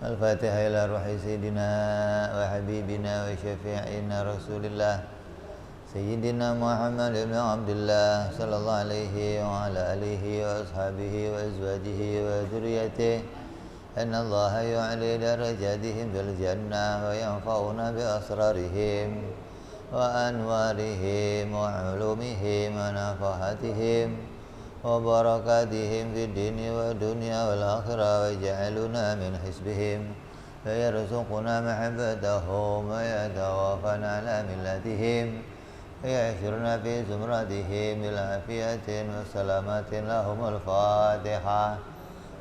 الفاتحة إلى روح سيدنا وحبيبنا وشفيعنا رسول الله سيدنا محمد بن عبد الله صلى الله عليه وعلى آله وأصحابه وأزواجه وذريته أن الله يعلي درجاتهم في الجنة وينفعنا بأسرارهم وأنوارهم وعلومهم ونفحاتهم وبركاتهم في الدين والدنيا والآخرة ويجعلنا من حزبهم ويرزقنا محبتهم ويتوافنا على ملتهم ويحشرنا في زمرتهم بالعافية والسلامة لهم الفاتحة.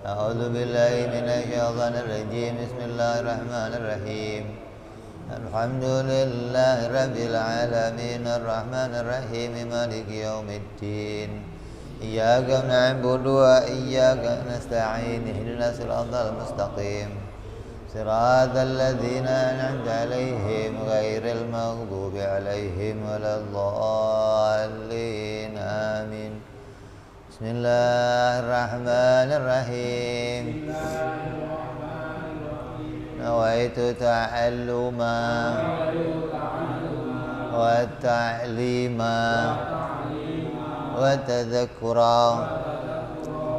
أعوذ بالله من الشيطان الرجيم. بسم الله الرحمن الرحيم. الحمد لله رب العالمين الرحمن الرحيم مالك يوم الدين إياك نعبد وإياك نستعين اهدنا الصراط المستقيم صراط الذين أنعمت عليهم غير المغضوب عليهم ولا الضالين آمين. بسم الله الرحمن الرحيم. نويت تعلما والتعليما وتذكرا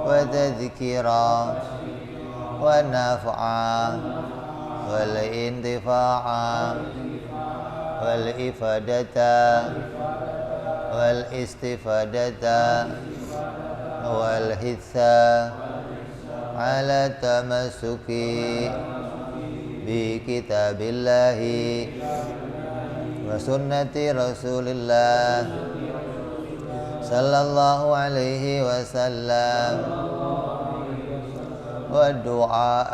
وتذكيرا والنفعا والانتفاعا والإفادة والاستفادة والحثا على التمسك بكتاب الله وسنة رسول الله صلى الله عليه وسلم والدعاء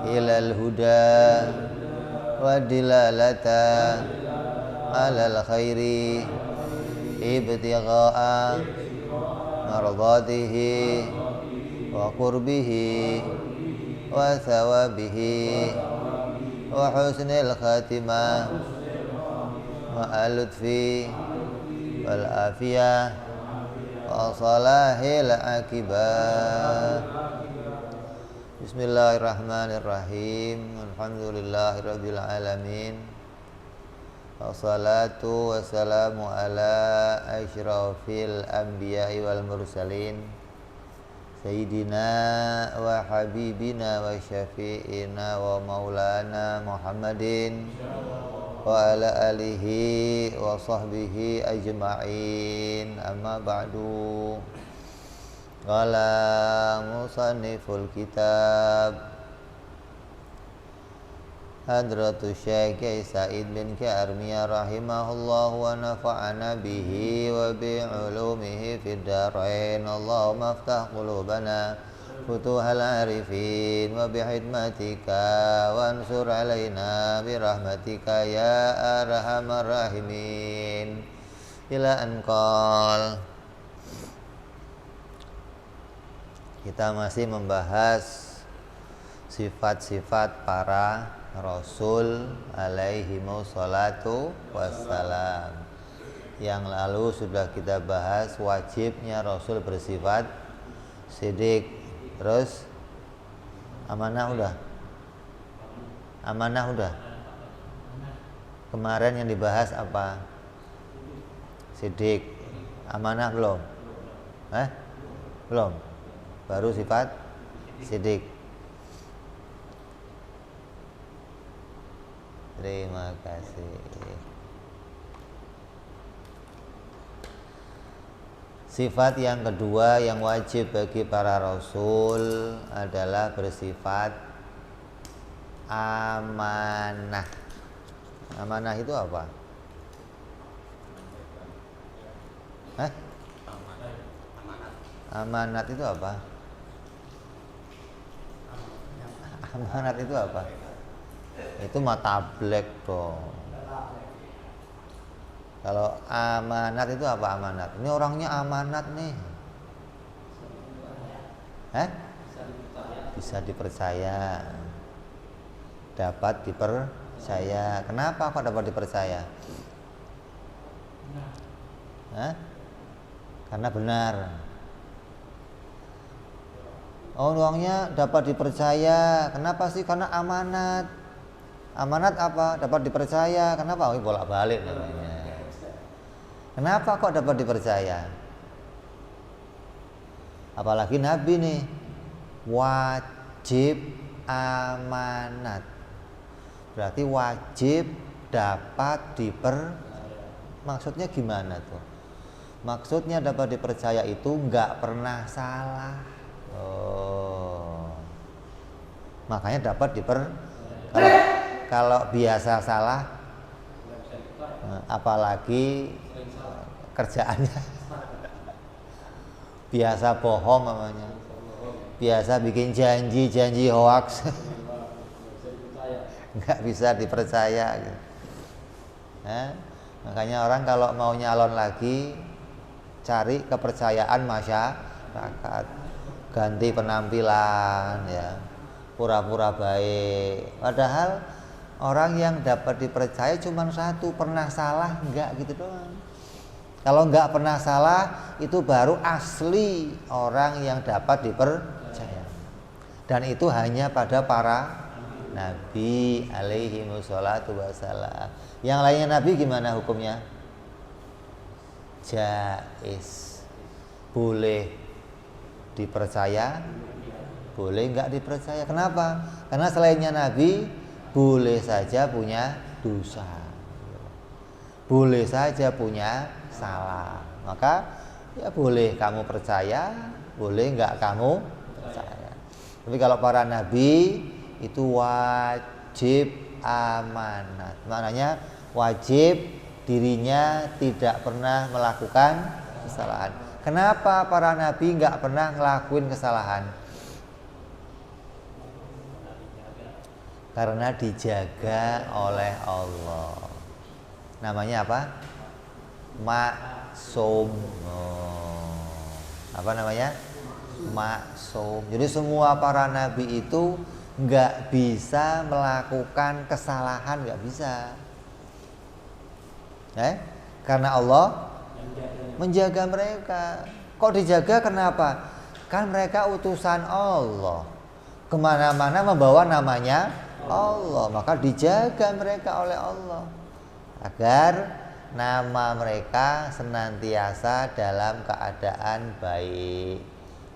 إلى الهدى والدلالة على الخير ابتغاء مرضاته وقربه وثوابه وحسن الخاتمة واللطف والعافية وصلاح العاقبة. Bismillahirrahmanirrahim. Alhamdulillahirabbil alamin. Wassalatu wassalamu ala asyrafil anbiya'i wal mursalin Sayyidina wa habibina wa syafi'ina wa maulana Muhammadin wa ala alihi wa sahbihi ajma'in. Amma ba'du. Qala musanniful kitab Hadratus Syekh Sa'id bin Armiyah rahimahullah wa nafa'ana bihi wa bi'ulumihi fid darain. Allahumma aftah qulubana futuhal arifin wa bihidmatika wa ansur alaina birahmatika ya arhamar rahimin. Ila anqal. Kita masih membahas sifat-sifat para Rasul alaihimu salatu wassalam. Yang lalu sudah kita bahas wajibnya Rasul bersifat sidik. Terus amanah udah? Amanah udah? Kemarin yang dibahas apa? Sidik. Amanah belum? Belum. Baru sifat sidik. Terima kasih. Sifat yang kedua yang wajib bagi para rasul adalah bersifat amanah. Amanah itu apa? Amanat itu apa? Amanat itu apa? Itu matablek dong. Kalau amanat itu apa amanat? Ini orangnya amanat nih. Bisa dipercaya. Dapat dipercaya. Kenapa kok dapat dipercaya? Karena benar. Oh, uangnya dapat dipercaya. Kenapa sih? Karena amanat. Amanat apa? Dapat dipercaya. Kenapa? Oh, bolak-balik namanya. Kenapa kok dapat dipercaya? Apalagi Nabi nih, wajib amanat. Berarti wajib dapat maksudnya gimana tuh? Maksudnya dapat dipercaya itu nggak pernah salah. Oh, makanya dapat kalau biasa salah, apalagi kerjaannya biasa bohong namanya, biasa bikin janji hoax, nggak bisa dipercaya gitu. Makanya orang kalau mau nyalon lagi cari kepercayaan masyarakat, ganti penampilan ya, pura-pura baik, padahal orang yang dapat dipercaya cuma satu, pernah salah enggak gitu doang. Kalau enggak pernah salah itu baru asli orang yang dapat dipercaya, dan itu hanya pada para nabi alaihi wassalatu wassalam. Yang lainnya nabi gimana hukumnya? Jaiz, boleh dipercaya, boleh enggak dipercaya. Kenapa? Karena selainnya nabi boleh saja punya dosa, boleh saja punya salah. Maka ya boleh kamu percaya, boleh enggak kamu percaya. Tapi kalau para nabi itu wajib amanat. Maknanya wajib dirinya tidak pernah melakukan kesalahan. Kenapa para nabi enggak pernah ngelakuin kesalahan? Karena dijaga oleh Allah. Namanya apa? Maksum. Apa namanya? Maksum. Jadi semua para nabi itu nggak bisa melakukan kesalahan, nggak bisa. Karena Allah menjaga mereka. Kok dijaga? Kenapa? Kan mereka utusan Allah, kemana-mana membawa namanya Allah, maka dijaga mereka oleh Allah agar nama mereka senantiasa dalam keadaan baik,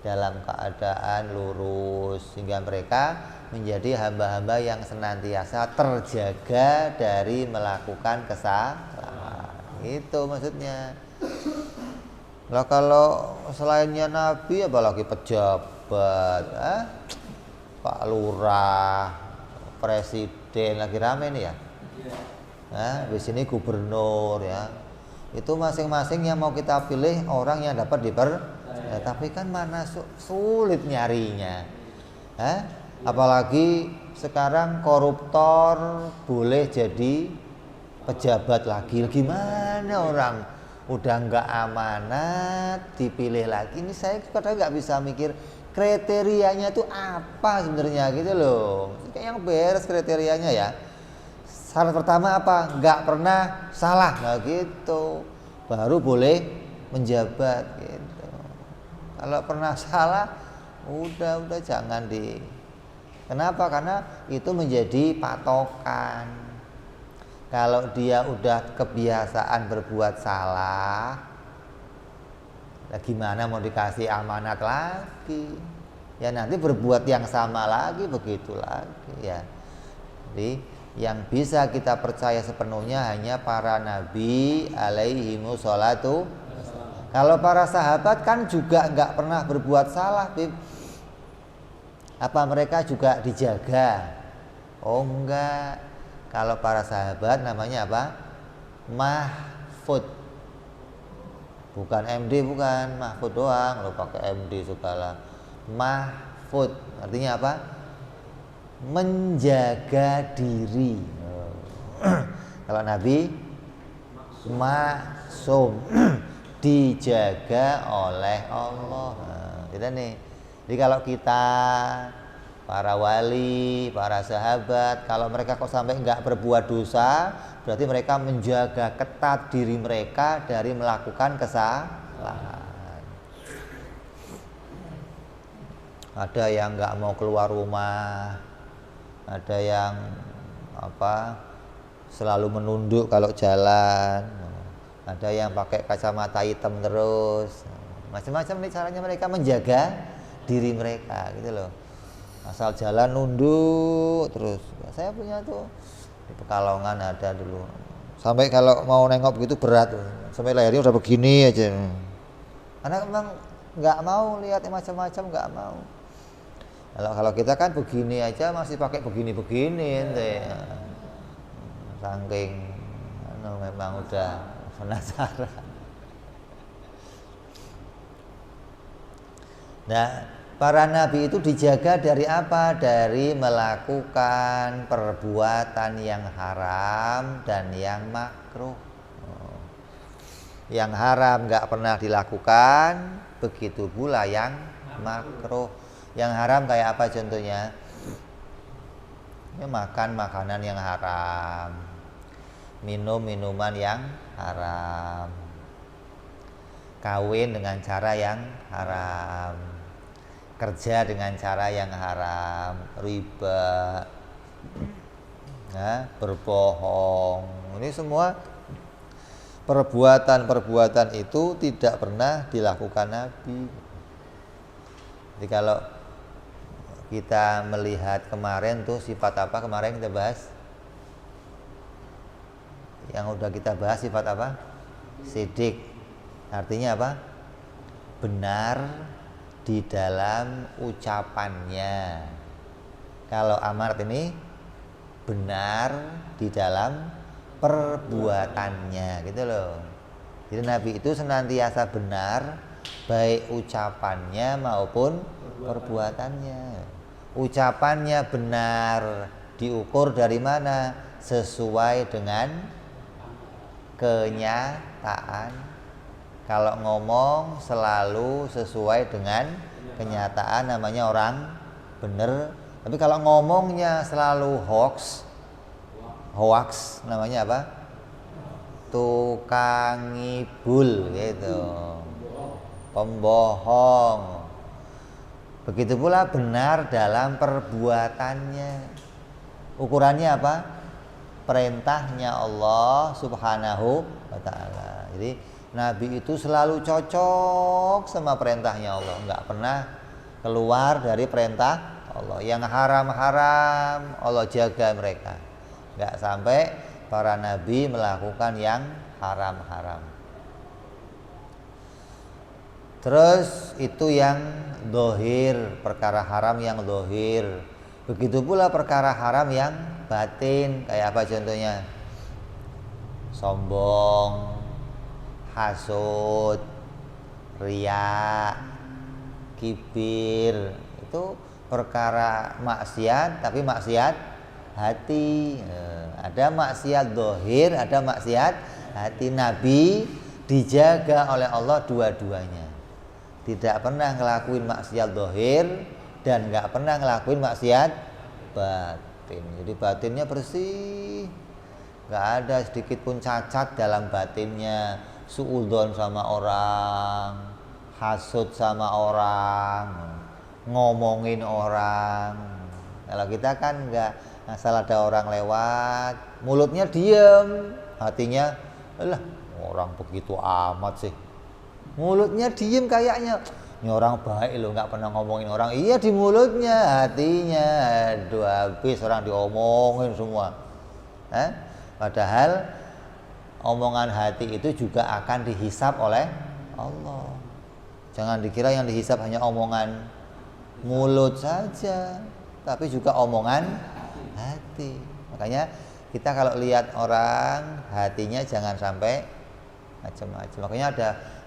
dalam keadaan lurus, sehingga mereka menjadi hamba-hamba yang senantiasa terjaga dari melakukan kesalahan. Itu maksudnya. Lah kalau selainnya nabi apalagi pejabat, Pak Lurah, presiden, lagi rame nih ya. Di sini gubernur ya. Itu masing-masing yang mau kita pilih orang yang dapat dipercaya. Tapi kan mana sulit nyarinya. Apalagi sekarang koruptor boleh jadi pejabat lagi. Gimana orang udah nggak amanat dipilih lagi? Ini saya kadang nggak bisa mikir kriterianya itu apa sebenarnya gitu loh. Kayak yang beres kriterianya ya. Syarat pertama apa? Nggak pernah salah, nah gitu, baru boleh menjabat gitu. Kalau pernah salah, udah jangan di. Kenapa? Karena itu menjadi patokan. Kalau dia udah kebiasaan berbuat salah, nah gimana mau dikasih amanat lagi? Ya nanti berbuat yang sama lagi, begitu lagi ya. Jadi yang bisa kita percaya sepenuhnya hanya para nabi alaihimu sholatu. Kalau para sahabat kan juga nggak pernah berbuat salah, Bib. Apa mereka juga dijaga? Oh enggak. Kalau para sahabat namanya apa? Mahfud. Bukan MD, bukan Mahfud doang, lo pakai MD segala. Mahfud artinya apa? Menjaga diri. Kalau Nabi maksum, dijaga oleh Allah. Kita nih. Jadi kalau kita para wali, para sahabat, kalau mereka kok sampai nggak berbuat dosa, berarti mereka menjaga ketat diri mereka dari melakukan kesalahan. Ada yang nggak mau keluar rumah, ada yang selalu menunduk kalau jalan, ada yang pakai kacamata hitam terus, macam-macam nih caranya mereka menjaga diri mereka gitu loh. Asal jalan nunduk terus. Saya punya tuh di Pekalongan ada dulu. Sampai kalau mau nengok begitu berat tuh. Sampai lehernya udah begini aja. Karena memang nggak mau lihat yang macam-macam, nggak mau. Kalau kita kan begini aja masih pakai begini-begini ente. Saking memang udah penasaran. Nah, para nabi itu dijaga dari apa? Dari melakukan perbuatan yang haram dan yang makruh. Yang haram nggak pernah dilakukan, begitu pula yang makruh. Yang haram kayak apa contohnya? Ya, makan makanan yang haram, minum minuman yang haram, kawin dengan cara yang haram, kerja dengan cara yang haram, riba, berbohong. Ini semua perbuatan-perbuatan itu tidak pernah dilakukan Nabi. Jadi kalau kita melihat kemarin tuh sifat apa kemarin kita bahas? Yang udah kita bahas sifat apa? Sidik. Artinya apa? Benar di dalam ucapannya. Kalau amarat ini benar di dalam perbuatannya gitu loh. Jadi Nabi itu senantiasa benar baik ucapannya maupun perbuatannya. Ucapannya benar diukur dari mana? Sesuai dengan kenyataan. Kalau ngomong selalu sesuai dengan kenyataan namanya orang benar. Tapi kalau ngomongnya selalu hoax namanya apa? Tukang ngibul gitu. Pembohong. Begitu pula benar dalam perbuatannya. Ukurannya apa? Perintahnya Allah Subhanahu wa ta'ala. Jadi Nabi itu selalu cocok sama perintahnya Allah, nggak pernah keluar dari perintah Allah. Yang haram-haram Allah jaga mereka, nggak sampai para nabi melakukan yang haram-haram. Terus itu yang dohir, perkara haram yang dohir. Begitu pula perkara haram yang batin. Kayak apa contohnya? Sombong, hasud, riya, kibir. Itu perkara maksiat, tapi maksiat hati. Ada maksiat dohir, ada maksiat hati. Nabi dijaga oleh Allah dua-duanya. Tidak pernah ngelakuin maksiat dohir dan nggak pernah ngelakuin maksiat batin. Jadi batinnya bersih, nggak ada sedikit pun cacat dalam batinnya. Suudzon sama orang, hasud sama orang, ngomongin orang. Kalau kita kan nggak, asal ada orang lewat, mulutnya diem, hatinya, alah orang begitu amat sih. Mulutnya diem kayaknya, ini orang baik loh, nggak pernah ngomongin orang. Iya di mulutnya, hatinya aduh habis orang diomongin semua. Padahal omongan hati itu juga akan dihisap oleh Allah. Jangan dikira yang dihisap hanya omongan mulut saja, tapi juga omongan hati. Makanya kita kalau lihat orang, hatinya jangan sampai macam-macam. Makanya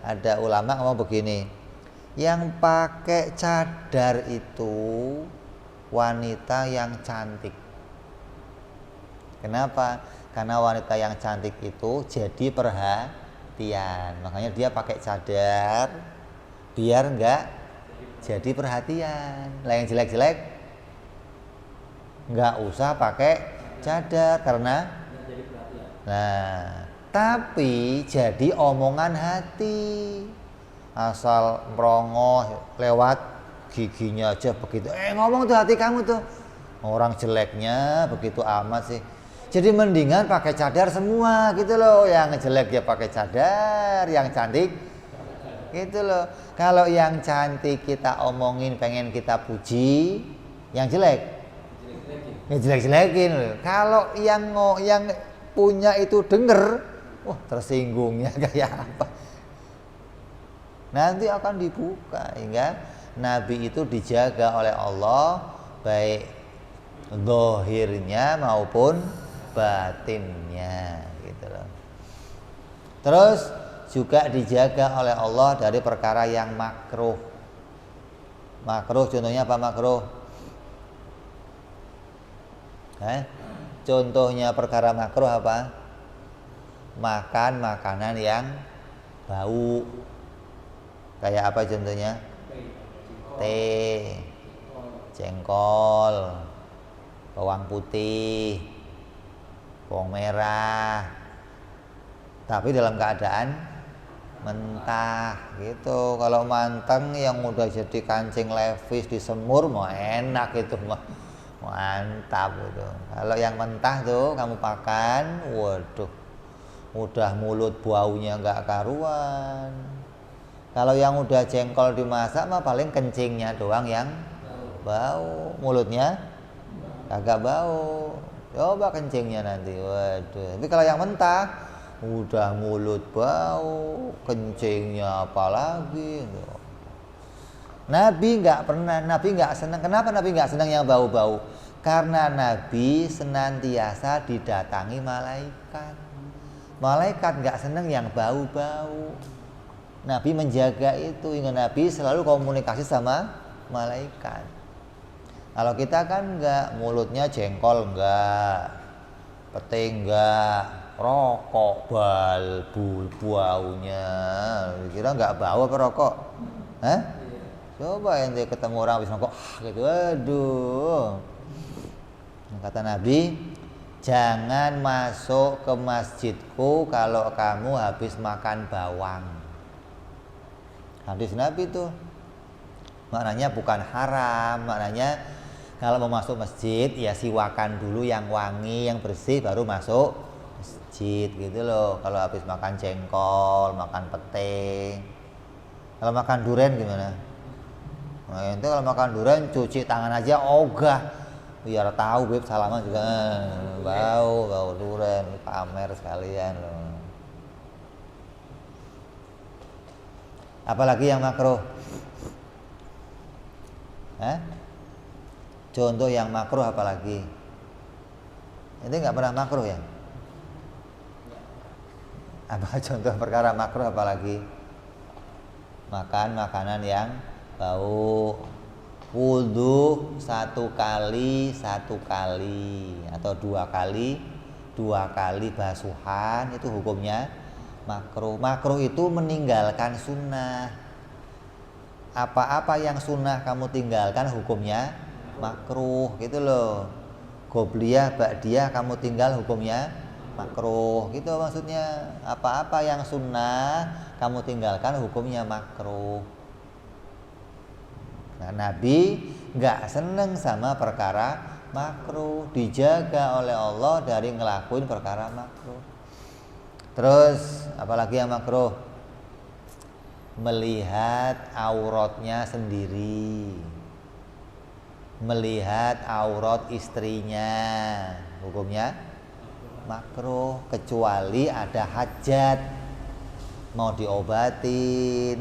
ada ulama ngomong begini, yang pakai cadar itu wanita yang cantik. Kenapa? Karena wanita yang cantik itu jadi perhatian. Makanya dia pakai cadar biar enggak jadi perhatian. Lah yang jelek-jelek enggak usah pakai cadar karena tapi jadi omongan hati. Asal merongoh lewat giginya aja begitu. Ngomong tuh hati kamu tuh. Orang jeleknya begitu amat sih. Jadi mendingan pakai cadar semua gitu loh. Yang jelek ya pakai cadar, yang cantik gitu loh. Kalau yang cantik kita omongin, pengen kita puji, yang jelek ya jelek-jelekin loh. Kalau yang punya itu denger, wah tersinggungnya kayak apa. Nanti akan dibuka hingga Nabi itu dijaga oleh Allah baik zahirnya maupun batinnya gitu loh. Terus juga dijaga oleh Allah dari perkara yang makruh. Makruh contohnya apa makruh? Contohnya perkara makruh apa? Makan makanan yang bau. Kayak apa contohnya? Teh, jengkol, bawang putih, bawang merah. Tapi dalam keadaan mentah gitu. Kalau manteng yang udah jadi kancing levis disemur mau enak itu mah. Mantap gitu. Kalau yang mentah tuh kamu makan, waduh, udah mulut baunya nggak karuan. Kalau yang udah jengkol dimasak mah paling kencingnya doang yang bau, mulutnya kagak bau. Coba kencingnya nanti, waduh. Tapi kalau yang mentah, udah mulut bau, kencingnya apalagi. Nabi nggak senang. Kenapa Nabi nggak senang yang bau-bau? Karena Nabi senantiasa didatangi malaikat. Malaikat nggak senang yang bau-bau. Nabi menjaga itu hingga Nabi selalu komunikasi sama malaikat. Kalau kita kan nggak, mulutnya jengkol nggak, pete nggak, rokok baunya. Kira nggak bau apa rokok? Hah? Coba ente ketemu orang habis rokok gitu, aduh. Kata Nabi, jangan masuk ke masjidku kalau kamu habis makan bawang. Hadis Nabi itu maknanya bukan haram, maknanya kalau mau masuk masjid ya siwakan dulu yang wangi, yang bersih baru masuk masjid gitu loh. Kalau habis makan jengkol, makan pete. Kalau makan durian gimana? Nah, itu kalau makan durian cuci tangan aja ogah. Biar tahu beb salaman juga bau durian, pamer sekalian loh. Apalagi yang makruh? Contoh yang makruh apalagi? Ini nggak pernah makruh ya? Apa contoh perkara makruh apalagi? Makan makanan yang bau. Wudu satu kali atau dua kali basuhan itu hukumnya makruh. Makruh itu meninggalkan sunnah. Apa-apa yang sunnah kamu tinggalkan hukumnya makruh gitu loh. Qobliyah, ba'diyah kamu tinggal hukumnya makruh gitu maksudnya. Apa-apa yang sunnah kamu tinggalkan hukumnya makruh. Nah, Nabi nggak seneng sama perkara makruh, dijaga oleh Allah dari ngelakuin perkara makruh. Terus apalagi yang makruh? Melihat auratnya sendiri, melihat aurat istrinya, hukumnya makruh kecuali ada hajat, mau diobatin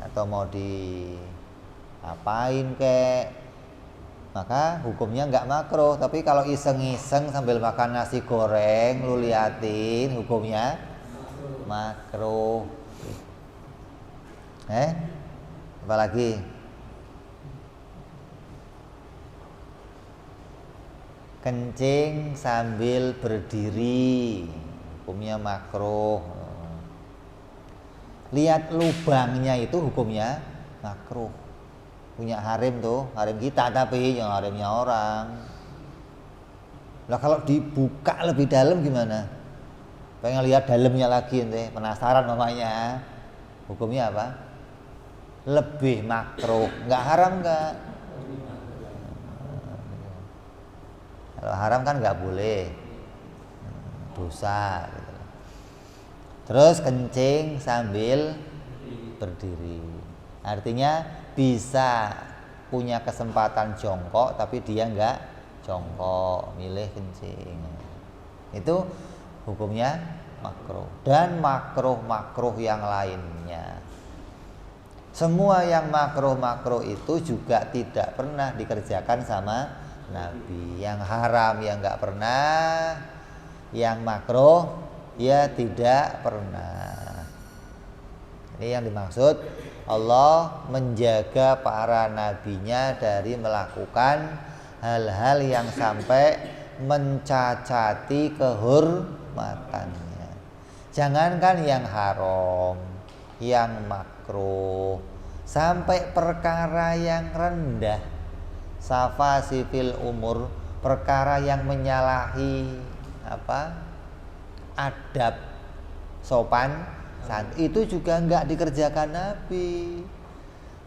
atau mau apain kek, maka hukumnya nggak makruh. Tapi kalau iseng-iseng sambil makan nasi goreng lu liatin, hukumnya makruh. Apalagi? Kencing sambil berdiri, hukumnya makruh. Lihat lubangnya itu hukumnya makruh. Punya harem tuh, harem kita tapi yang haremnya orang. Lah kalau dibuka lebih dalam gimana? Pengen lihat dalamnya lagi ente, penasaran mamanya. Hukumnya apa? lebih makruh. Nggak haram nggak? Kalau haram kan nggak boleh, dosa. Gitu. Terus kencing sambil berdiri, artinya bisa punya kesempatan jongkok tapi dia nggak jongkok, milih kencing. Itu hukumnya makruh. Dan makruh yang lainnya, semua yang makruh itu juga tidak pernah dikerjakan sama Nabi. Yang haram ya nggak pernah, yang makruh ya tidak pernah. Ini yang dimaksud Allah menjaga para nabinya dari melakukan hal-hal yang sampai mencacati kehormatannya. Jangankan yang haram, yang makruh, sampai perkara yang rendah, safasifil umur, perkara yang menyalahi adab sopan itu juga enggak dikerjakan Nabi.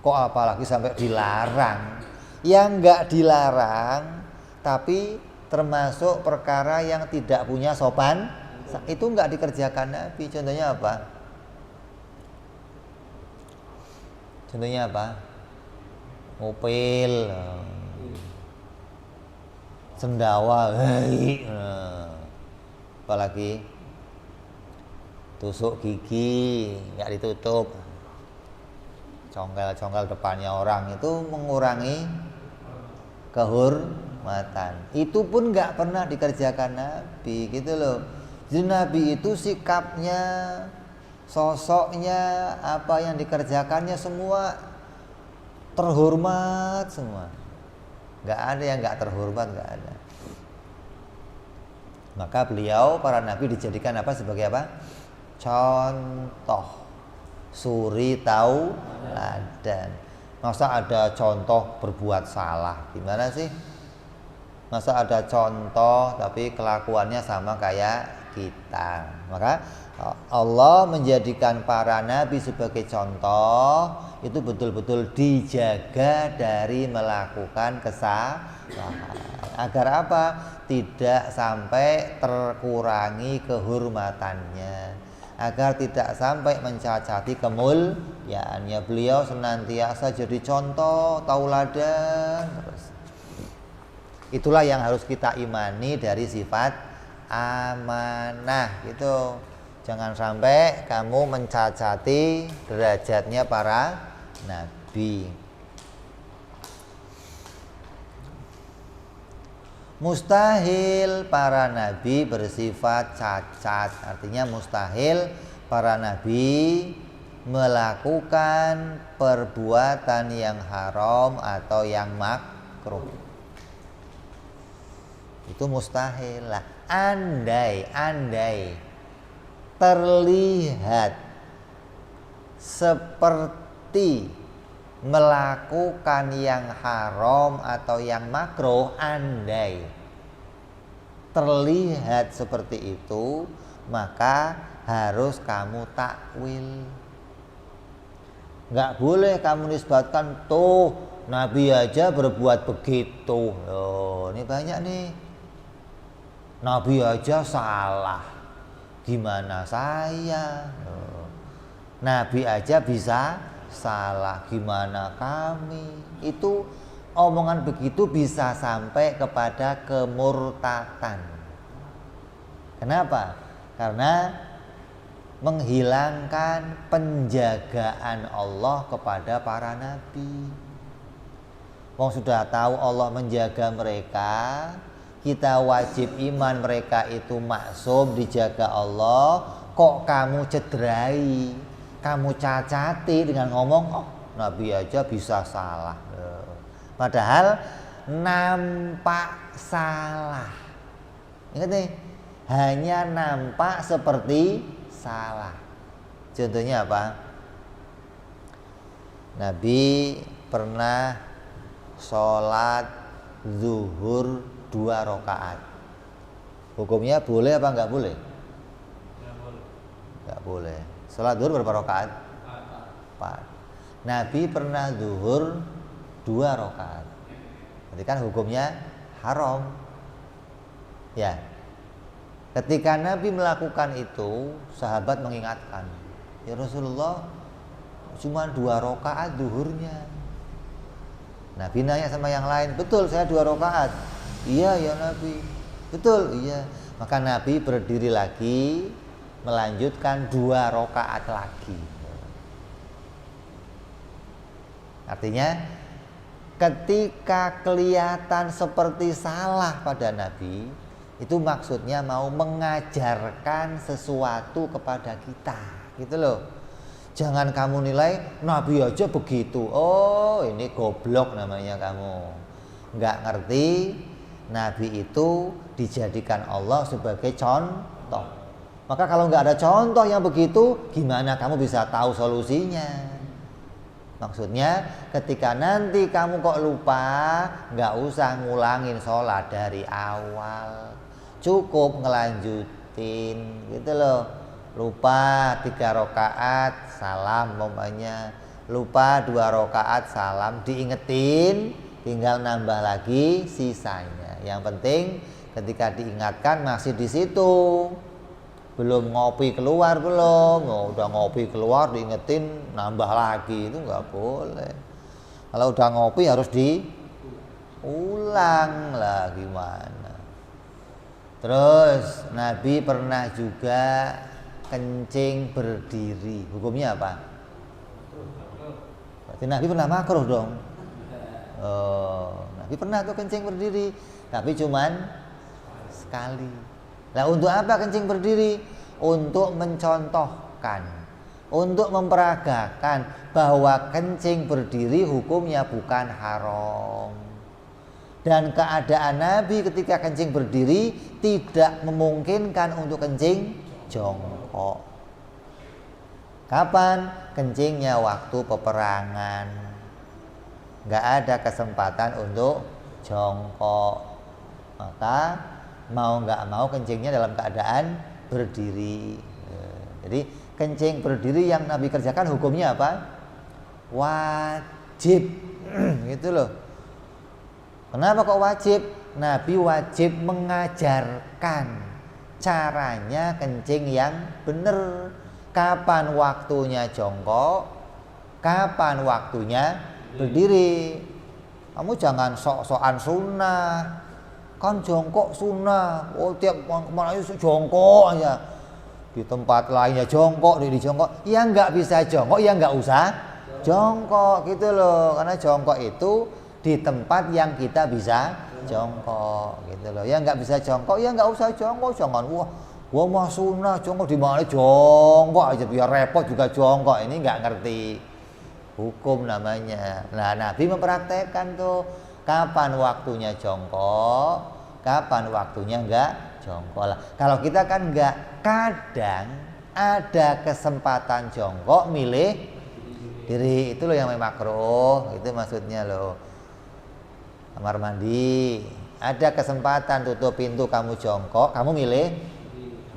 Kok apalagi sampai dilarang? Yang enggak dilarang tapi termasuk perkara yang tidak punya sopan, itu enggak dikerjakan Nabi. Contohnya apa? Ngupil, sendawa, apalagi tusuk gigi nggak ditutup, congkel depannya orang, itu mengurangi kehormatan. Itu pun nggak pernah dikerjakan Nabi, gitu loh. Jadi Nabi itu sikapnya, sosoknya, apa yang dikerjakannya semua terhormat semua. Nggak ada yang nggak terhormat, nggak ada. Maka beliau, para nabi dijadikan apa sebagai apa? Contoh, suri tauladan. Masa ada contoh berbuat salah? Gimana sih? Masa ada contoh tapi kelakuannya sama kayak kita? Maka Allah menjadikan para nabi sebagai contoh, itu betul-betul dijaga dari melakukan kesalahan. Agar apa? Tidak sampai terkurangi kehormatannya, agar tidak sampai mencacati kemuliaannya. Beliau senantiasa jadi contoh, tauladan terus. Itulah yang harus kita imani dari sifat amanah gitu. Jangan sampai kamu mencacati derajatnya para nabi. Mustahil para nabi bersifat cacat. Artinya mustahil para nabi melakukan perbuatan yang haram atau yang makruh. Itu mustahil lah. Andai terlihat seperti melakukan yang haram atau yang makruh, andai terlihat seperti itu, maka harus kamu takwil. Nggak boleh kamu nisbatkan, tuh Nabi aja berbuat begitu. Oh, ini banyak nih. Nabi aja salah, gimana saya? Oh, Nabi aja bisa salah, gimana kami? Itu omongan begitu bisa sampai kepada kemurtatan. Kenapa? Karena menghilangkan penjagaan Allah kepada para nabi. Wong sudah tahu Allah menjaga mereka, kita wajib iman mereka itu maksum, dijaga Allah. Kok kamu cederai, kamu cacati dengan ngomong, oh Nabi aja bisa salah. Padahal nampak salah. Ingat nih, hanya nampak seperti salah. Contohnya apa? Nabi pernah sholat zuhur 2 rakaat. Hukumnya boleh apa enggak boleh? Enggak boleh. Sholat zuhur berapa rakaat? 4. Nabi pernah zuhur 2 rakaat. Berarti kan hukumnya haram. Ya. Ketika Nabi melakukan itu, sahabat mengingatkan, "Ya Rasulullah, cuma 2 rakaat zuhurnya." Nabi nanya sama yang lain, "Betul saya 2 rakaat?" "Iya ya Nabi." "Betul?" "Iya." Maka Nabi berdiri lagi, melanjutkan 2 rakaat lagi. Artinya ketika kelihatan seperti salah pada Nabi, itu maksudnya mau mengajarkan sesuatu kepada kita, gitu loh. Jangan kamu nilai Nabi aja begitu. Oh, ini goblok namanya kamu. Nggak ngerti Nabi itu dijadikan Allah sebagai contoh. Maka kalau nggak ada contoh yang begitu, gimana kamu bisa tahu solusinya? Maksudnya ketika nanti kamu kok lupa, nggak usah ngulangin sholat dari awal, cukup ngelanjutin, gitu loh. Lupa 3 rakaat salam umpamanya, lupa 2 rakaat salam, diingetin, tinggal nambah lagi sisanya. Yang penting ketika diingatkan masih di situ. Belum ngopi keluar belum, oh, udah ngopi keluar diingetin nambah lagi, itu nggak boleh. Kalau udah ngopi harus diulang lah, gimana. Terus Nabi pernah juga kencing berdiri, hukumnya apa? Berarti Nabi pernah makruh dong. Oh, Nabi pernah tuh kencing berdiri, tapi cuman sekali. Nah, untuk apa kencing berdiri? Untuk mencontohkan, untuk memperagakan bahwa kencing berdiri hukumnya bukan haram. Dan keadaan Nabi ketika kencing berdiri tidak memungkinkan untuk kencing jongkok. Kapan? Kencingnya waktu peperangan. Nggak ada kesempatan untuk jongkok. Maka mau nggak mau kencingnya dalam keadaan berdiri. Jadi kencing berdiri yang Nabi kerjakan hukumnya apa? Wajib. Gitu loh. Kenapa kok wajib? Nabi wajib mengajarkan caranya kencing yang benar. Kapan waktunya jongkok, kapan waktunya berdiri. Kamu jangan sok-sokan sunnah. Kan jongkok sunnah, oh tiap kemana aja jongkok aja, di tempat lainnya jongkok, di jongkok, ya nggak bisa jongkok, ya nggak usah jongkok, gitu loh. Karena jongkok itu di tempat yang kita bisa jongkok, gitu loh. Ya nggak bisa jongkok, ya nggak usah jongkok. Jangan wah mah sunnah jongkok di mana, jongkok aja biar repot juga jongkok. Ini nggak ngerti hukum namanya. Nah, Nabi mempraktekkan tuh. Kapan waktunya jongkok, kapan waktunya enggak jongkok lah. Kalau kita kan enggak, kadang ada kesempatan jongkok milih diri, itu loh yang makruh, itu maksudnya loh. Kamar mandi, ada kesempatan tutup pintu kamu jongkok, kamu milih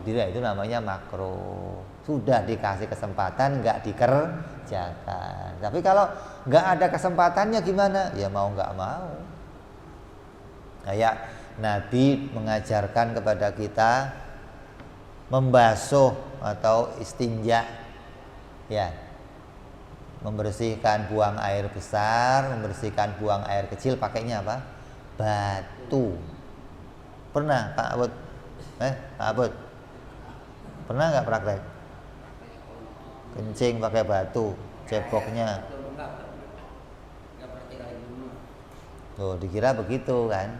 diri, itu namanya makruh. Sudah dikasih kesempatan enggak dikerjakan. Tapi kalau enggak ada kesempatannya gimana? Ya mau enggak mau. Kayak Nabi mengajarkan kepada kita membasuh atau istinja, ya, membersihkan buang air besar, membersihkan buang air kecil pakainya apa? Batu. Pernah Pak Abud? Pak Abud? Pernah nggak praktek? Kencing pakai batu, ceboknya. Tuh, dikira begitu kan?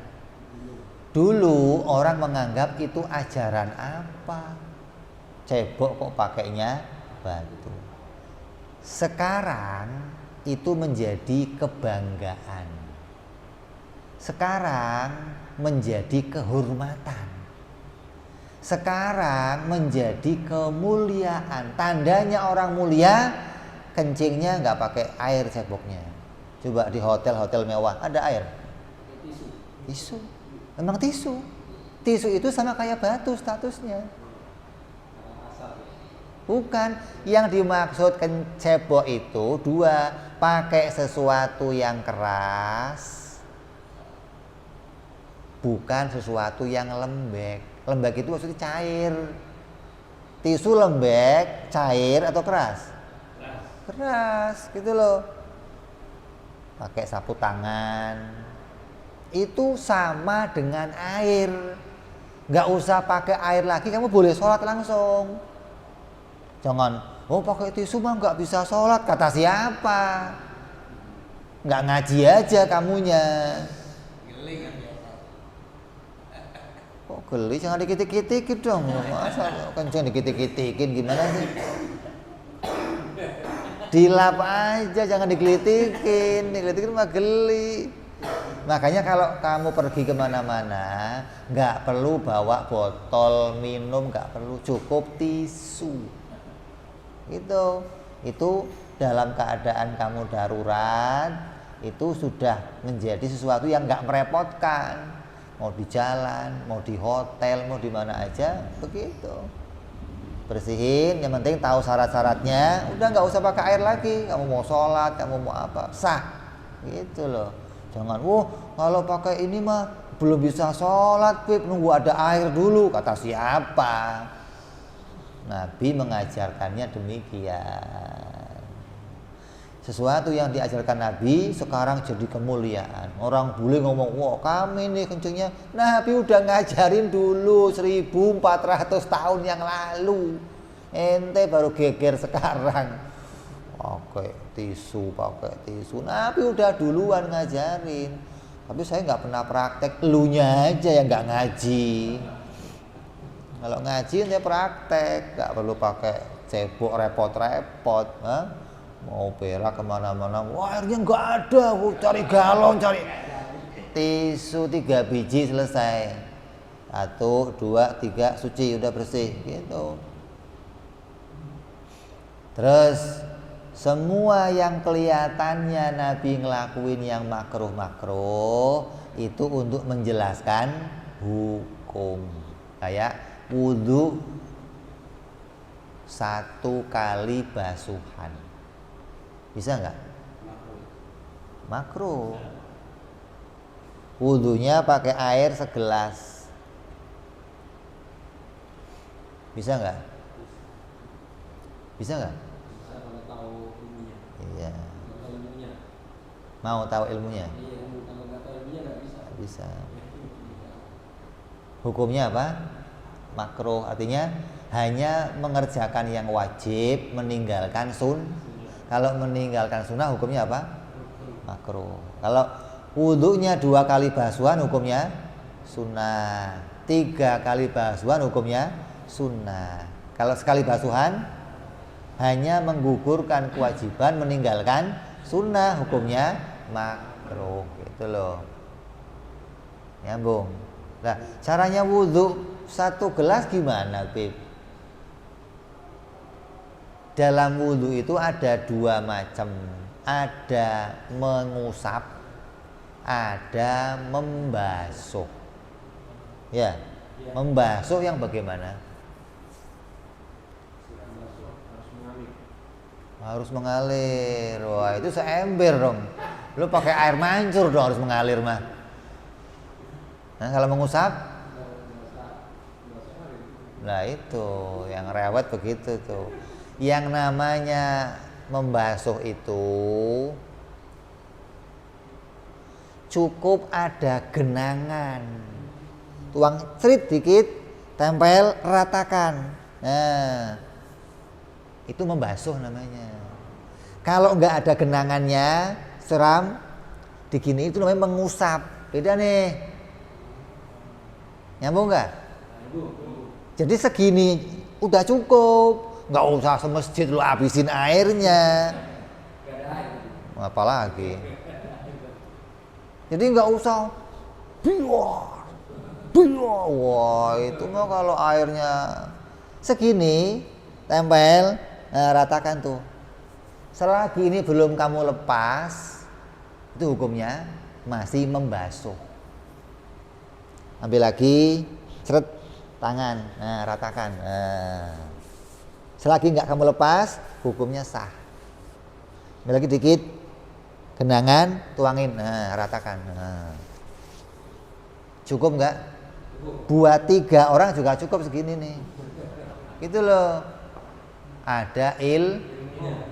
Dulu orang menganggap itu ajaran apa? Cebok kok pakainya batu. Sekarang itu menjadi kebanggaan. Sekarang menjadi kehormatan. Sekarang menjadi kemuliaan. Tandanya orang mulia, kencingnya nggak pakai air ceboknya. Coba di hotel-hotel mewah ada air. Tisu. Memang tisu. Tisu itu sama kayak batu statusnya. Bukan, yang dimaksud cebok itu dua, pakai sesuatu yang keras, bukan sesuatu yang lembek. Lembek itu maksudnya cair. Tisu lembek, cair atau keras? Keras, gitu loh. Pakai sapu tangan, itu sama dengan air. Nggak usah pakai air lagi, kamu boleh sholat langsung. Jangan, oh pakai tisu mah nggak bisa sholat. Kata siapa? Nggak ngaji aja kamunya. Geli kan biasa. Kok geli? Jangan dikitik-kitikin dong. Masa kenceng dikitik-kitikin gimana sih? Dilap aja, jangan digelitikin. Digelitikin mah geli. Makanya kalau kamu pergi kemana-mana, nggak perlu bawa botol minum, nggak perlu, cukup tisu. Itu dalam keadaan kamu darurat, itu sudah menjadi sesuatu yang nggak merepotkan. Mau di jalan, mau di hotel, mau di mana aja, begitu. Bersihin, yang penting tahu syarat-syaratnya, udah nggak usah pakai air lagi. Kamu mau sholat, kamu mau apa, sah, gitu loh. Jangan, kalau pakai ini mah belum bisa sholat, Beb, nunggu ada air dulu. Kata siapa? Nabi mengajarkannya demikian. Sesuatu yang diajarkan Nabi sekarang jadi kemuliaan. Orang boleh ngomong, wah kami nih kencengnya. Nabi udah ngajarin dulu 1400 tahun yang lalu. Ente baru geger sekarang. Pakai tisu. Nabi udah duluan ngajarin. Tapi saya nggak pernah praktek. Elunya aja yang nggak ngaji. Kalau ngaji dia praktek, nggak perlu pakai cebok repot-repot. Mau berak kemana-mana, wah airnya nggak ada, cari galon, cari tisu 3 biji selesai. 1, 2, 3 suci, udah bersih gitu. Terus semua yang kelihatannya Nabi ngelakuin yang makruh-makruh itu untuk menjelaskan hukum. Kayak wudhu 1 kali basuhan, bisa nggak? Makruh. Wudhunya pakai air segelas, bisa nggak? Bisa nggak? Bisa kalau tahu ilmunya. Iya. Tahu ilmunya. Mau tahu ilmunya? Iya, kalau nggak tahu ilmunya nggak bisa. Nggak bisa. Hukumnya apa? Makruh, artinya hanya mengerjakan yang wajib, meninggalkan Kalau meninggalkan sunnah hukumnya apa? Makruh. Kalau wudhunya 2 kali basuhan hukumnya sunnah. 3 kali basuhan hukumnya sunnah. Kalau sekali basuhan hanya menggugurkan kewajiban, meninggalkan sunnah, hukumnya makruh. Gitu loh. Nyambung. Nah, caranya wudhu 1 gelas gimana, Beb? Dalam wudhu itu ada 2 macam. Ada mengusap, ada membasuh. Ya, membasuh yang bagaimana? Harus mengalir. Wah, itu seember dong. Lu pakai air mancur dong harus mengalir mah. Nah, kalau mengusap, nah itu yang rewet begitu tuh. Yang namanya membasuh itu cukup ada genangan. Tuang cerit dikit, tempel, ratakan. Nah, itu membasuh namanya. Kalau nggak ada genangannya, seram, digini itu namanya mengusap. Beda nih. Nyambung nggak? Jadi segini udah cukup, nggak usah semasjid lu habisin airnya. Apalagi? Jadi nggak usah biar, wah itu mah kalau airnya segini, tempel, ratakan tuh. Selagi ini belum kamu lepas, itu hukumnya masih membasuh. Ambil lagi, seret tangan, ratakan. Selagi nggak kamu lepas, hukumnya sah. Ambil lagi dikit, genangan, tuangin, nah ratakan. Nah. Cukup nggak? Buat 3 orang juga cukup segini nih. Gitu loh. Ada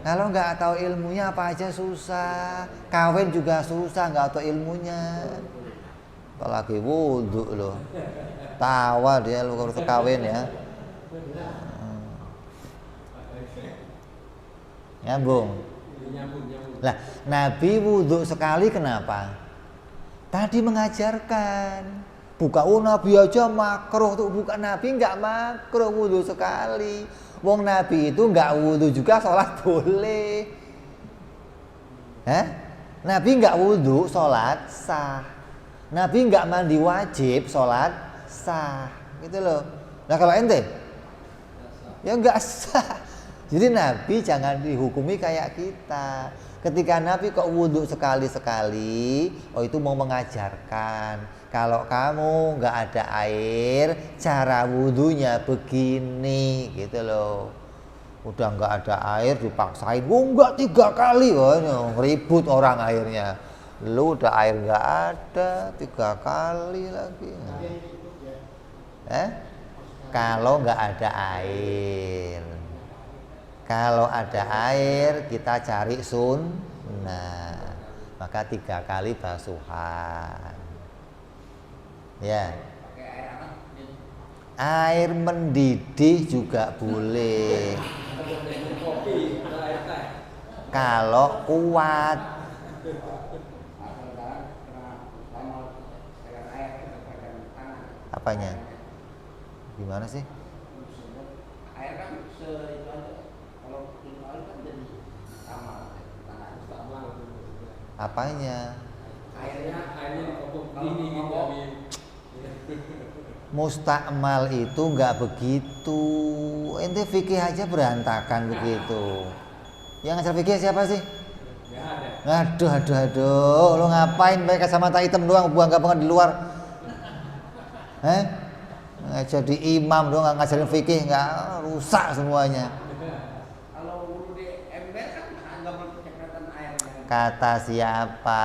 kalau nggak tahu ilmunya apa aja susah. Kawin juga susah nggak tahu ilmunya. Apalagi wudhu loh. Tawa dia lu kalau kawin ya. Nyambung. Lah, Nabi wudhu sekali kenapa? Tadi mengajarkan. Nabi aja makruh tuh, bukan Nabi nggak makruh wudhu sekali. Wong Nabi itu nggak wudhu juga sholat boleh. Nabi nggak wudhu sholat sah. Nabi nggak mandi wajib sholat sah, gitu loh. Nah kalau ente, ya nggak sah. Jadi Nabi jangan dihukumi kayak kita. Ketika Nabi kok wudhu sekali-sekali, itu mau mengajarkan. Kalau kamu nggak ada air, cara wudhunya begini, gitu loh. Udah nggak ada air dipaksain, nggak 3 kali, ribut orang airnya. Lu udah air nggak ada, 3 kali lagi. Kalau nggak ada air. Kalau ada air kita cari sunnah, maka 3 kali basuhan. Ya. Air mendidih juga boleh. Kalau kuat. Apanya? Gimana sih? Air kan kalau air kan jadi sama. Apanya? Airnya dipotong gini gitu. Mustakmal itu nggak begitu. Ente fikih aja berantakan begitu. Yang ngajar fikih siapa sih? Nggak ada. Aduh. Lo ngapain pakai kacamata hitam doang, buang gabangan di luar? Ngajar di imam doang, nggak ngajarin fikih, nggak, rusak semuanya. Kalau wudhu di ember kan nggak berkecepatan air. Kata siapa?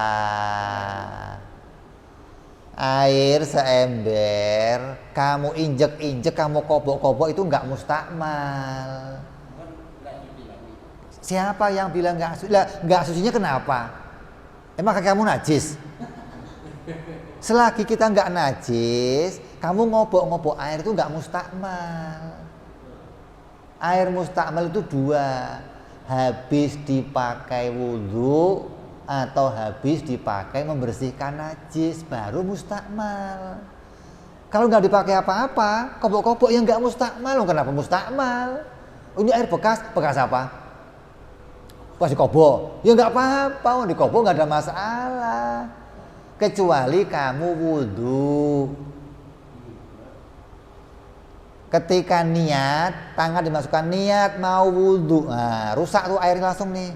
Air seember, kamu injek-injek, kamu kobok-kobok itu nggak mustakmal. Siapa yang bilang nggak suci? Nggak sucinya kenapa? Emang kaki kamu najis? Selagi kita nggak najis, kamu ngobok-ngobok air itu nggak mustakmal. Air mustakmal itu 2, habis dipakai wudhu atau habis dipakai membersihkan najis, baru mustakmal. Kalau nggak dipakai apa-apa, kobok-kobok yang nggak mustakmal. Kenapa mustakmal? Ini air bekas apa? Pas dikobok, ya nggak apa-apa, dikobok nggak ada masalah. Kecuali kamu wudhu. Ketika niat, tangan dimasukkan niat mau wudhu, nah rusak tuh airnya langsung nih.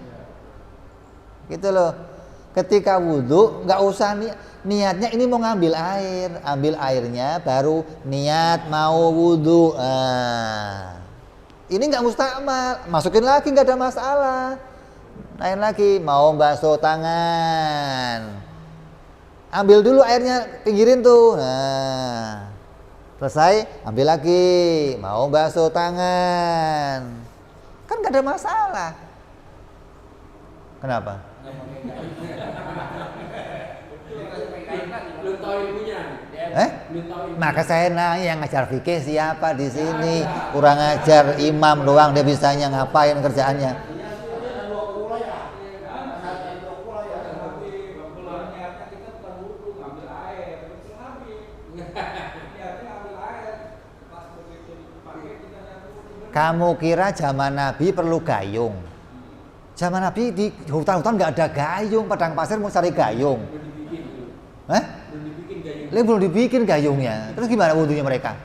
Gitu loh. Ketika wudhu nggak usah niatnya ini mau ngambil air, ambil airnya baru niat mau wudhu. Ini nggak mustakmal, masukin lagi nggak ada masalah. Lain lagi mau basuh tangan, ambil dulu airnya, pinggirin tuh. Nah, selesai, ambil lagi, mau basuh tangan, kan nggak ada masalah. Kenapa? Belum tahu ilmunya. Maka saya nanya yang ngajar fikih siapa di sini? Kurang ajar, imam doang dia bisanya, ngapain kerjaannya? Kamu kira zaman Nabi perlu gayung? Zaman Nabi di hutan-hutan nggak ada gayung, padang pasir mau cari gayung. Belum dibikin gayungnya. Terus gimana wudhunya mereka?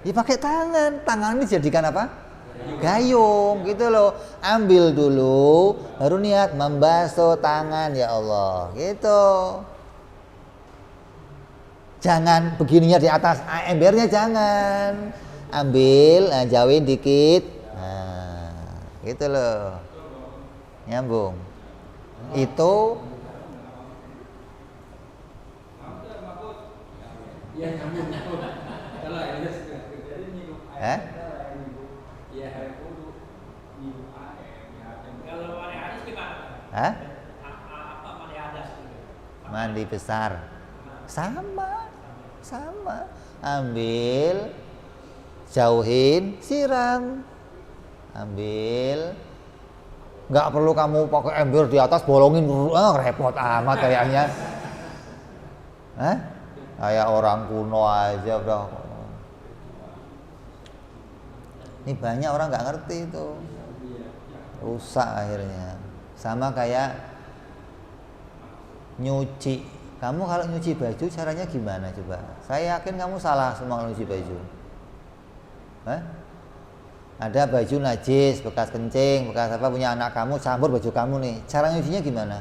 Ya pakai tangan ini dijadikan apa? Gayung, gitu loh. Ambil dulu, baru niat membasuh tangan, ya Allah, gitu. Jangan begininya di atas embernya, jangan. Ambil, jauhin dikit. Nah, Gitu loh. Nyambung. Itu Iya nyambung. Kalau ini eh? iya. Kalau mandi hadas gimana? Hah? Apa mandi hadas itu? Mandi besar. Sama. Ambil, jauhin, siram. Ambil. Nggak perlu kamu pakai ember di atas bolongin, repot amat kayaknya. Hah? Kayak orang kuno aja udah. Ini banyak orang nggak ngerti itu. Rusak akhirnya. Sama kayak nyuci. Kamu kalau nyuci baju caranya gimana coba? Saya yakin kamu salah semua kalau nyuci baju. Hah? Ada baju najis, bekas kencing, bekas apa punya anak kamu, campur baju kamu nih. Cara nyucinya gimana?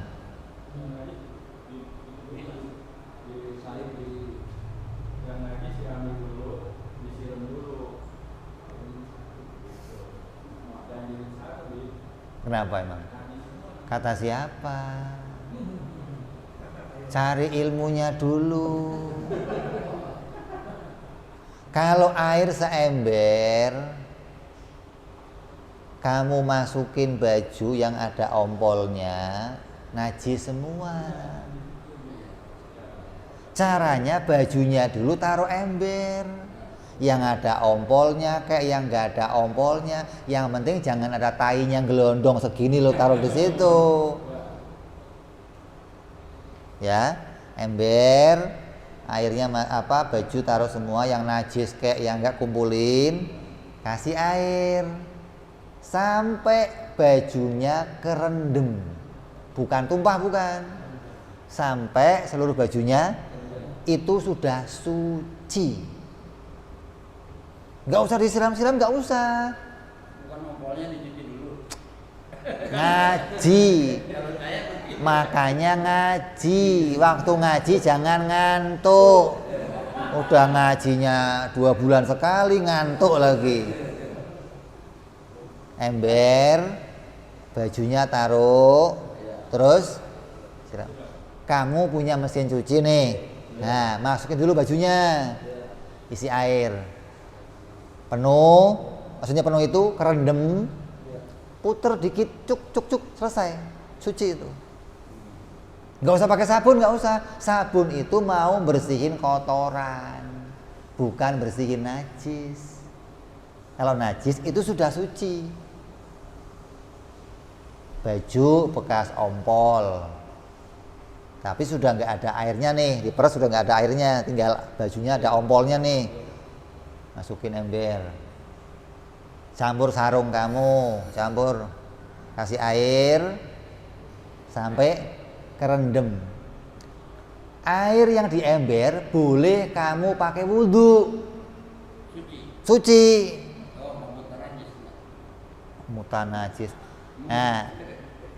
Kenapa emang? Kata siapa? Cari ilmunya dulu. Kalau air seember, kamu masukin baju yang ada ompolnya, najis semua. Caranya bajunya dulu taruh ember. Yang ada ompolnya kayak yang nggak ada ompolnya, yang penting jangan ada tainya gelondong segini lo taruh di situ. Ya, ember, airnya baju taruh semua, yang najis kayak yang nggak kumpulin, kasih air sampai bajunya kerendam, bukan tumpah, bukan, sampai seluruh bajunya itu sudah suci. Nggak usah disiram-siram, nggak usah. Bukan ompolnya dicuci dulu. Ngaji. Makanya ngaji. Waktu ngaji jangan ngantuk. Udah ngajinya 2 bulan sekali ngantuk lagi. Ember, bajunya taruh, terus siram. Kamu punya mesin cuci nih. Nah, masukin dulu bajunya. Isi air. Penuh, maksudnya penuh itu kerendam, puter dikit, cuk, selesai, suci itu. Nggak usah pakai sabun, nggak usah. Sabun itu mau bersihin kotoran, bukan bersihin najis. Kalau najis itu sudah suci. Baju bekas ompol, tapi sudah nggak ada airnya nih, diperes sudah nggak ada airnya, tinggal bajunya ada ompolnya nih. Masukin ember, campur sarung kamu, kasih air sampai kerendam. Air yang di ember boleh kamu pakai wudhu, suci. Mutan najis. Nah,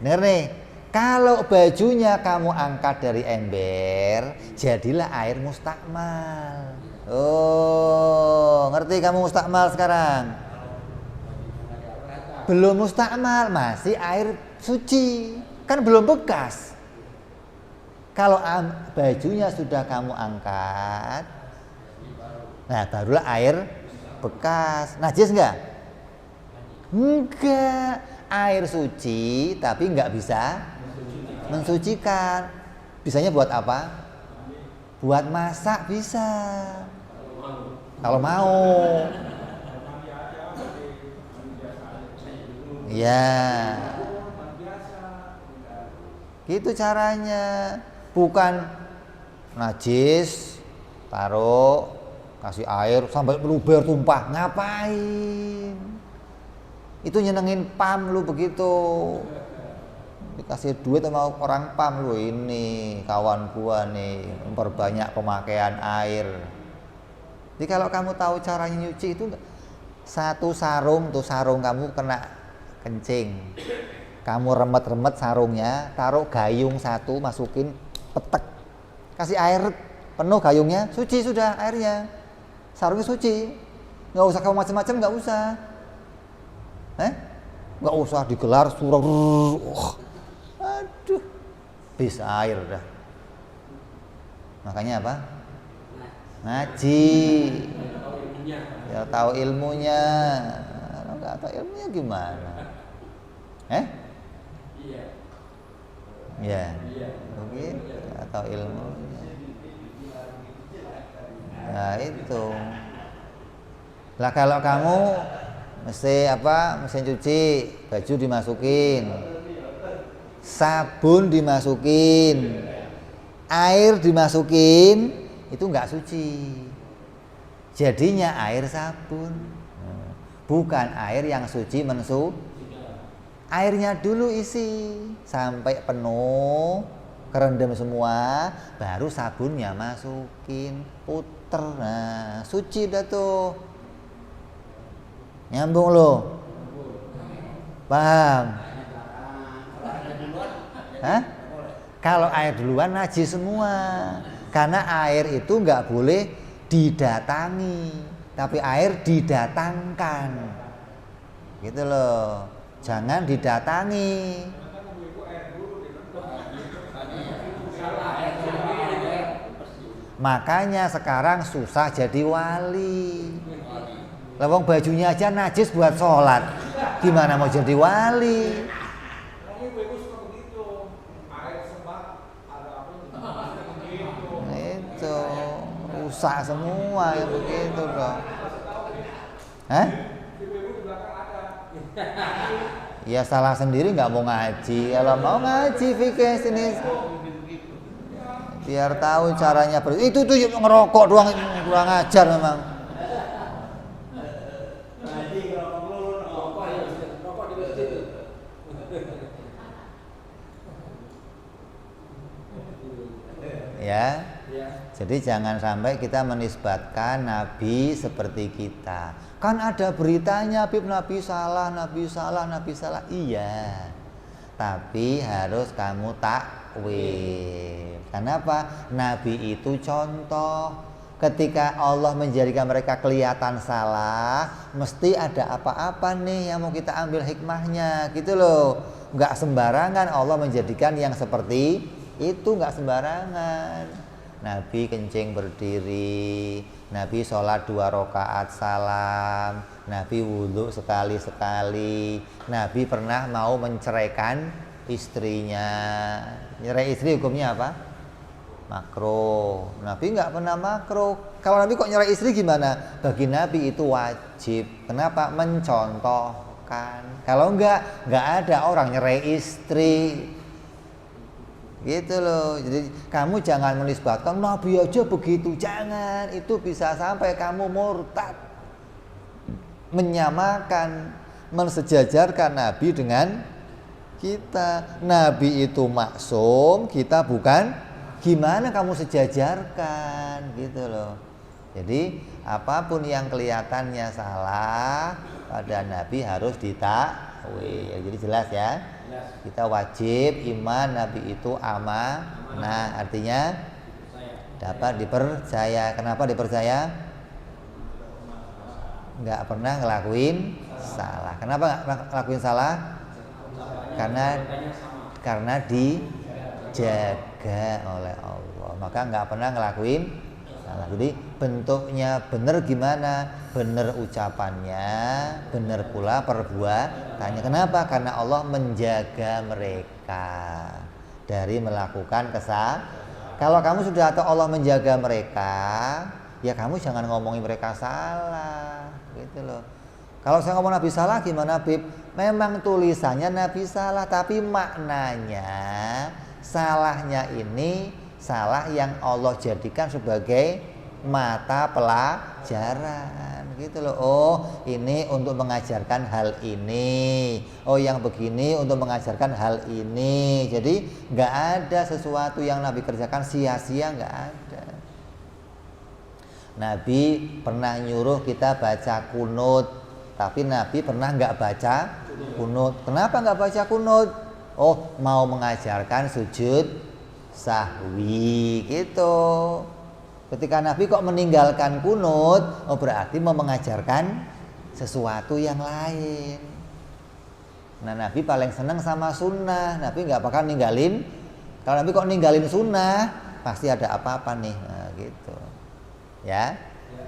denger nih, kalau bajunya kamu angkat dari ember, jadilah air mustakmal. Oh, ngerti kamu mustakmal sekarang? Belum mustakmal, masih air suci, kan belum bekas. Kalau bajunya sudah kamu angkat, nah barulah air bekas. Najis enggak? Enggak, air suci tapi enggak bisa mensucikan. Bisanya buat apa? Buat masak bisa. Kalau mau. Ya. Gitu caranya. Bukan najis, taruh, kasih air sampai meluber tumpah. Ngapain? Itu nyenengin pam lu begitu. Dikasih duit sama orang pam lu, ini kawan gua nih memperbanyak pemakaian air. Jadi kalau kamu tahu caranya nyuci itu, satu sarung tuh, sarung kamu kena kencing, kamu remet-remet sarungnya, taruh gayung satu, masukin, petek, kasih air penuh gayungnya, suci sudah airnya, sarungnya suci, nggak usah kamu macam-macam, nggak usah, nggak usah digelar surah. Aduh, bis air dah. Makanya apa? Ngaji. Ya tahu ilmunya. Kalau nggak tahu ilmunya gimana? Iya. Ya, begitu. Atau ilmunya. Nah itu. Lah kalau kamu mesti mesin cuci, baju dimasukin, sabun dimasukin, air dimasukin, itu nggak suci. Jadinya air sabun, bukan air yang suci Airnya dulu isi sampai penuh, kerendam semua, baru sabunnya masukin, puter, nah suci dah tuh. Nyambung loh, paham? Hah? Kalau air duluan najis semua, karena air itu nggak boleh didatangi, tapi air didatangkan, gitu loh. Jangan didatangi. Makanya sekarang susah jadi wali. Lewong bajunya aja najis buat sholat, gimana mau jadi wali? Itu rusak semua yang begitu dong. Hah? Ya salah sendiri nggak mau ngaji. Kalau mau ngaji fikih sini, biar tahu caranya. Itu tuh ngerokok doang, kurang ajar memang. Ya. Jadi jangan sampai kita menisbatkan Nabi seperti kita. Kan ada beritanya, Habib, Nabi salah. Iya. Tapi harus kamu takwil. Kenapa? Nabi itu contoh. Ketika Allah menjadikan mereka kelihatan salah, mesti ada apa-apa nih yang mau kita ambil hikmahnya, gitu loh. Nggak sembarangan Allah menjadikan yang seperti itu, nggak sembarangan. Nabi kencing berdiri, Nabi sholat 2 rakaat salam, Nabi wudhu sekali-sekali, Nabi pernah mau menceraikan istrinya. Nyerai istri hukumnya apa? Makruh. Nabi nggak pernah makruh. Kalau Nabi kok nyerai istri gimana? Bagi Nabi itu wajib. Kenapa? Mencontohkan. Kalau nggak ada orang nyerai istri. Gitu loh. Jadi kamu jangan menisbatkan Nabi aja begitu, jangan. Itu bisa sampai kamu murtad, menyamakan, mensejajarkan Nabi dengan kita. Nabi itu maksum, kita bukan. Gimana kamu sejajarkan, gitu loh. Jadi apapun yang kelihatannya salah pada Nabi harus ditakwil. Jadi jelas ya. Kita wajib iman Nabi itu amanah, artinya dapat dipercaya. Kenapa dipercaya? Nggak pernah ngelakuin salah. Kenapa nggak ngelakuin salah? Karena dijaga oleh Allah, maka nggak pernah ngelakuin salah. Jadi bentuknya benar gimana? Benar ucapannya, benar pula perbuatannya. Kenapa? Karena Allah menjaga mereka dari melakukan kesalahan. Kalau kamu sudah tahu Allah menjaga mereka, ya kamu jangan ngomongin mereka salah, gitu loh. Kalau saya ngomong Nabi salah gimana, Bib? Memang tulisannya Nabi salah, tapi maknanya salahnya ini salah yang Allah jadikan sebagai mata pelajaran, gitu loh. Oh, ini untuk mengajarkan hal ini. Oh, yang begini untuk mengajarkan hal ini. Jadi nggak ada sesuatu yang Nabi kerjakan sia-sia, nggak ada. Nabi pernah nyuruh kita baca kunut, tapi Nabi pernah nggak baca kunut. Kenapa nggak baca kunut? Oh, mau mengajarkan sujud sahwi, gitu. Ketika Nabi kok meninggalkan kunut, oh berarti mau mengajarkan sesuatu yang lain. Nah, Nabi paling senang sama sunnah. Nabi nggak bakal ninggalin. Kalau Nabi kok ninggalin sunnah, pasti ada apa-apa nih. Nah, gitu. Ya.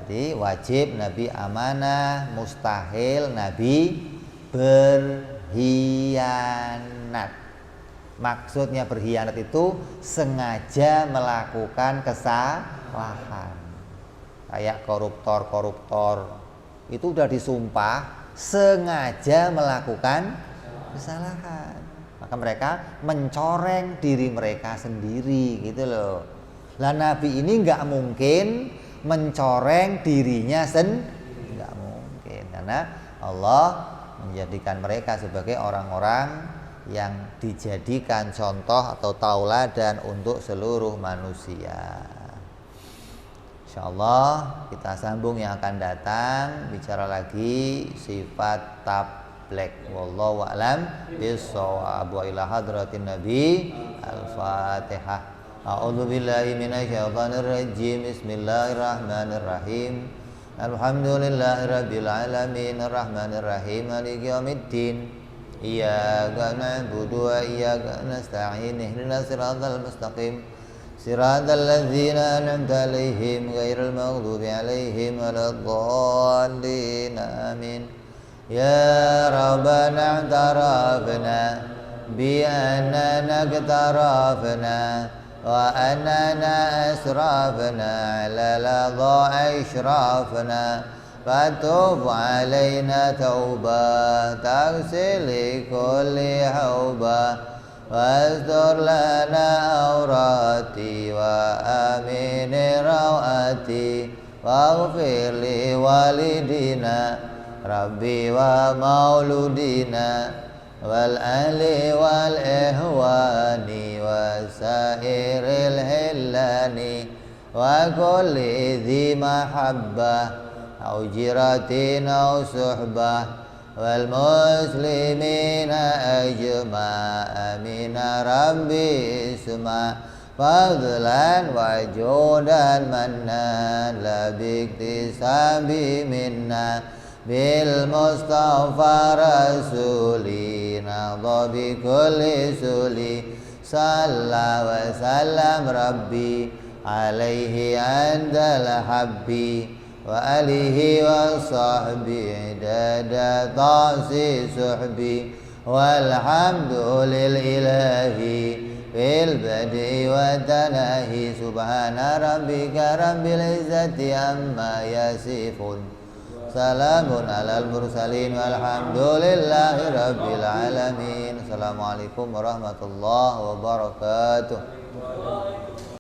Jadi wajib Nabi amanah, mustahil Nabi berkhianat. Maksudnya berkhianat itu sengaja melakukan kesalahan. Kayak koruptor itu udah disumpah sengaja melakukan kesalahan. Maka mereka mencoreng diri mereka sendiri gitu loh. Lah Nabi ini nggak mungkin mencoreng dirinya nggak mungkin, karena Allah menjadikan mereka sebagai orang-orang yang dijadikan contoh atau tauladan untuk seluruh manusia. Insyaallah kita sambung yang akan datang, bicara lagi sifat tablek. Wallahu a'lam bishawab. Wa ila hadratin nabi. Al-Fatihah. A'udzu billahi minasyaitonir rajim. Bismillahirrahmanirrahim. Alhamdulillahirabbil alamin arrahmanir rahim maliki yaumiddin. Iyyaka na'budu wa iyyaka nasta'in. Ihdinas siratal mustaqim. Siratal ladzina an'amta 'alaihim ghairil maghdubi 'alaihim waladdallin. Amin. Ya Rabbana i'tarafna bi annana iktarafna wa annana asrafna 'ala ladha'i ishrafna. فتوب علينا توبة تغسل كل حوبة واستر لنا عوراتي وآمن رواتي واغفر لوالدينا ربي ومولودينا والأهل والإخوان وسائر الهلان وكل ذي محبة أو جيرة أو صحبة والمسلمين أجمع آمين ربي اسمع فضلا وجودا منا لا باكتساب منا بالمصطفى رسولي نضى بكل سولي صلى وسلم ربي عليه عند الحبي وآله وصحبه عدد طاسي صحبي والحمد لله في البدء والتناهي سبحان ربك رب العزة عما يصفون سلام على المرسلين والحمد لله رب العالمين. Assalamualaikum warahmatullahi wabarakatuh.